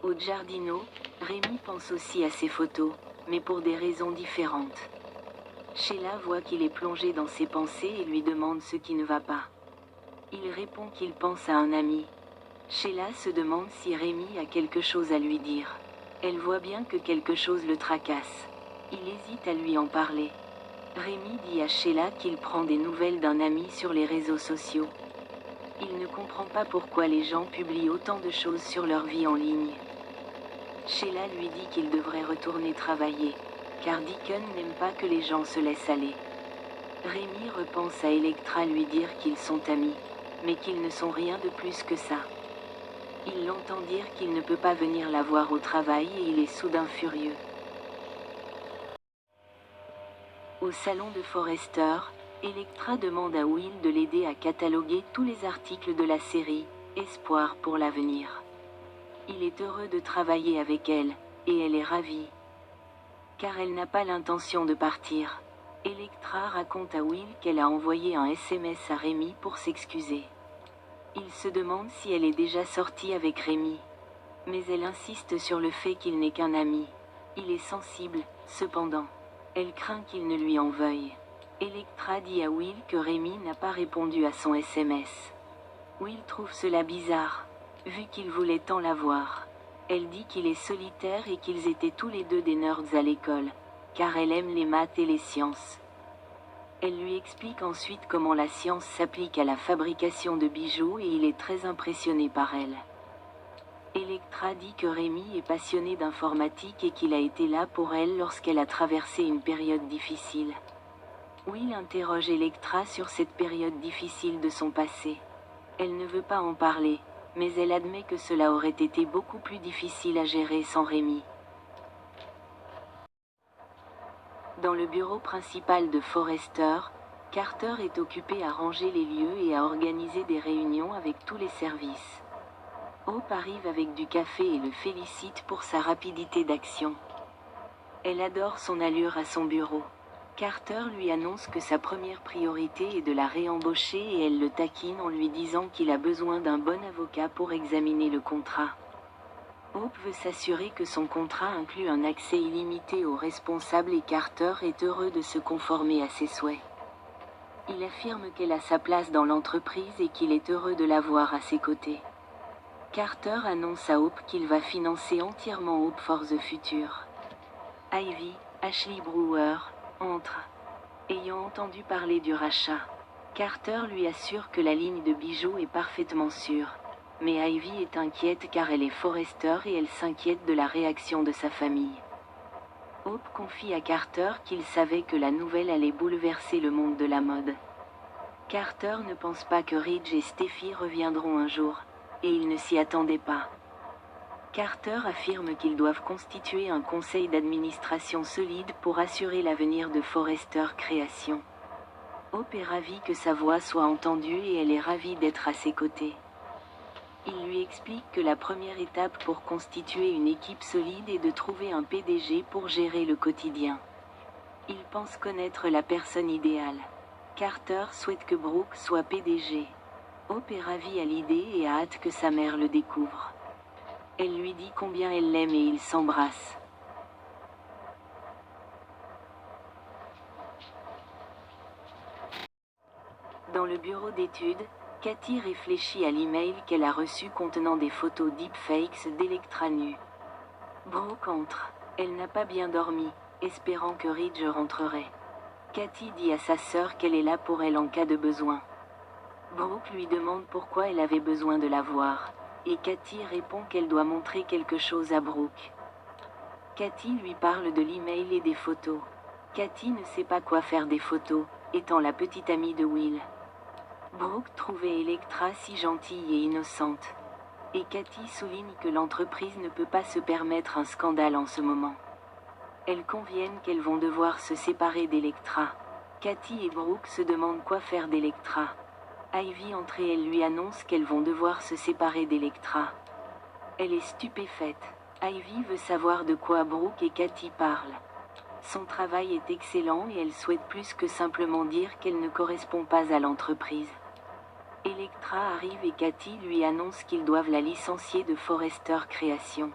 Au Giardino, Rémi pense aussi à ses photos, mais pour des raisons différentes. Sheila voit qu'il est plongé dans ses pensées et lui demande ce qui ne va pas. Il répond qu'il pense à un ami. Sheila se demande si Rémi a quelque chose à lui dire. Elle voit bien que quelque chose le tracasse. Il hésite à lui en parler. Rémi dit à Sheila qu'il prend des nouvelles d'un ami sur les réseaux sociaux. Il ne comprend pas pourquoi les gens publient autant de choses sur leur vie en ligne. Sheila lui dit qu'il devrait retourner travailler, car Deacon n'aime pas que les gens se laissent aller. Rémi repense à Electra lui dire qu'ils sont amis, mais qu'ils ne sont rien de plus que ça. Il l'entend dire qu'il ne peut pas venir la voir au travail et il est soudain furieux. Au salon de Forrester, Electra demande à Will de l'aider à cataloguer tous les articles de la série « Espoir pour l'avenir ». Il est heureux de travailler avec elle, et elle est ravie. Car elle n'a pas l'intention de partir. Electra raconte à Will qu'elle a envoyé un SMS à Rémi pour s'excuser. Il se demande si elle est déjà sortie avec Rémi. Mais elle insiste sur le fait qu'il n'est qu'un ami. Il est sensible, cependant. Elle craint qu'il ne lui en veuille. Electra dit à Will que Rémi n'a pas répondu à son SMS. Will trouve cela bizarre, vu qu'il voulait tant la voir. Elle dit qu'il est solitaire et qu'ils étaient tous les deux des nerds à l'école, car elle aime les maths et les sciences. Elle lui explique ensuite comment la science s'applique à la fabrication de bijoux et il est très impressionné par elle. Electra dit que Rémi est passionné d'informatique et qu'il a été là pour elle lorsqu'elle a traversé une période difficile. Will interroge Electra sur cette période difficile de son passé. Elle ne veut pas en parler, mais elle admet que cela aurait été beaucoup plus difficile à gérer sans Rémi. Dans le bureau principal de Forrester, Carter est occupé à ranger les lieux et à organiser des réunions avec tous les services. Hope arrive avec du café et le félicite pour sa rapidité d'action. Elle adore son allure à son bureau. Carter lui annonce que sa première priorité est de la réembaucher et elle le taquine en lui disant qu'il a besoin d'un bon avocat pour examiner le contrat. Hope veut s'assurer que son contrat inclut un accès illimité aux responsables et Carter est heureux de se conformer à ses souhaits. Il affirme qu'elle a sa place dans l'entreprise et qu'il est heureux de l'avoir à ses côtés. Carter annonce à Hope qu'il va financer entièrement Hope for the Future. Ivy, Ashley Brewer, entre. Ayant entendu parler du rachat, Carter lui assure que la ligne de bijoux est parfaitement sûre. Mais Ivy est inquiète car elle est Forrester et elle s'inquiète de la réaction de sa famille. Hope confie à Carter qu'il savait que la nouvelle allait bouleverser le monde de la mode. Carter ne pense pas que Ridge et Steffi reviendront un jour, et il ne s'y attendait pas. Carter affirme qu'ils doivent constituer un conseil d'administration solide pour assurer l'avenir de Forrester Création. Hope est ravie que sa voix soit entendue et elle est ravie d'être à ses côtés. Il lui explique que la première étape pour constituer une équipe solide est de trouver un PDG pour gérer le quotidien. Il pense connaître la personne idéale. Carter souhaite que Brooke soit PDG. Hope est ravie à l'idée et a hâte que sa mère le découvre. Elle lui dit combien elle l'aime et ils s'embrassent. Dans le bureau d'études, Cathy réfléchit à l'email qu'elle a reçu contenant des photos deepfakes d'Electra nue. Brooke entre. Elle n'a pas bien dormi, espérant que Ridge rentrerait. Cathy dit à sa sœur qu'elle est là pour elle en cas de besoin. Brooke lui demande pourquoi elle avait besoin de la voir, et Cathy répond qu'elle doit montrer quelque chose à Brooke. Cathy lui parle de l'email et des photos. Cathy ne sait pas quoi faire des photos, étant la petite amie de Will. Brooke trouvait Electra si gentille et innocente. Et Cathy souligne que l'entreprise ne peut pas se permettre un scandale en ce moment. Elles conviennent qu'elles vont devoir se séparer d'Electra. Cathy et Brooke se demandent quoi faire d'Electra. Ivy entre et elle lui annonce qu'elles vont devoir se séparer d'Electra. Elle est stupéfaite. Ivy veut savoir de quoi Brooke et Cathy parlent. Son travail est excellent et elle souhaite plus que simplement dire qu'elle ne correspond pas à l'entreprise. Electra arrive et Cathy lui annonce qu'ils doivent la licencier de Forrester Création.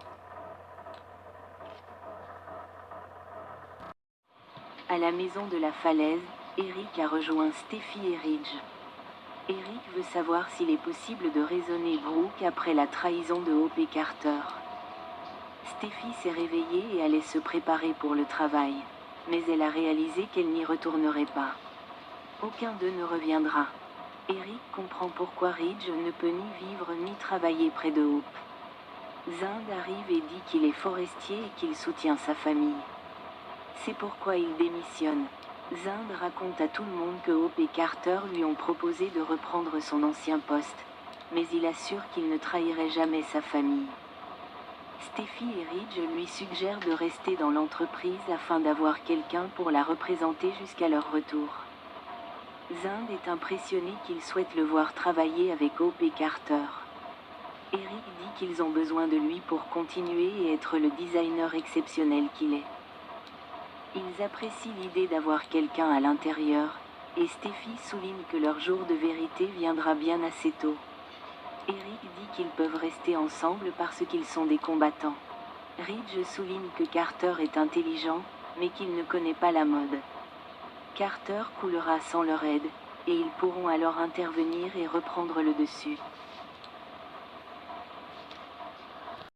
À la maison de la falaise, Eric a rejoint Steffi et Ridge. Eric veut savoir s'il est possible de raisonner Brooke après la trahison de Hope et Carter. Steffi s'est réveillée et allait se préparer pour le travail, mais elle a réalisé qu'elle n'y retournerait pas. Aucun d'eux ne reviendra. Eric comprend pourquoi Ridge ne peut ni vivre ni travailler près de Hope. Zind arrive et dit qu'il est forestier et qu'il soutient sa famille. C'est pourquoi il démissionne. Zind raconte à tout le monde que Hope et Carter lui ont proposé de reprendre son ancien poste, mais il assure qu'il ne trahirait jamais sa famille. Steffi et Ridge lui suggèrent de rester dans l'entreprise afin d'avoir quelqu'un pour la représenter jusqu'à leur retour. Zind est impressionné qu'ils souhaitent le voir travailler avec Hope et Carter. Eric dit qu'ils ont besoin de lui pour continuer et être le designer exceptionnel qu'il est. Ils apprécient l'idée d'avoir quelqu'un à l'intérieur, et Steffi souligne que leur jour de vérité viendra bien assez tôt. Eric dit qu'ils peuvent rester ensemble parce qu'ils sont des combattants. Ridge souligne que Carter est intelligent, mais qu'il ne connaît pas la mode. Carter coulera sans leur aide, et ils pourront alors intervenir et reprendre le dessus.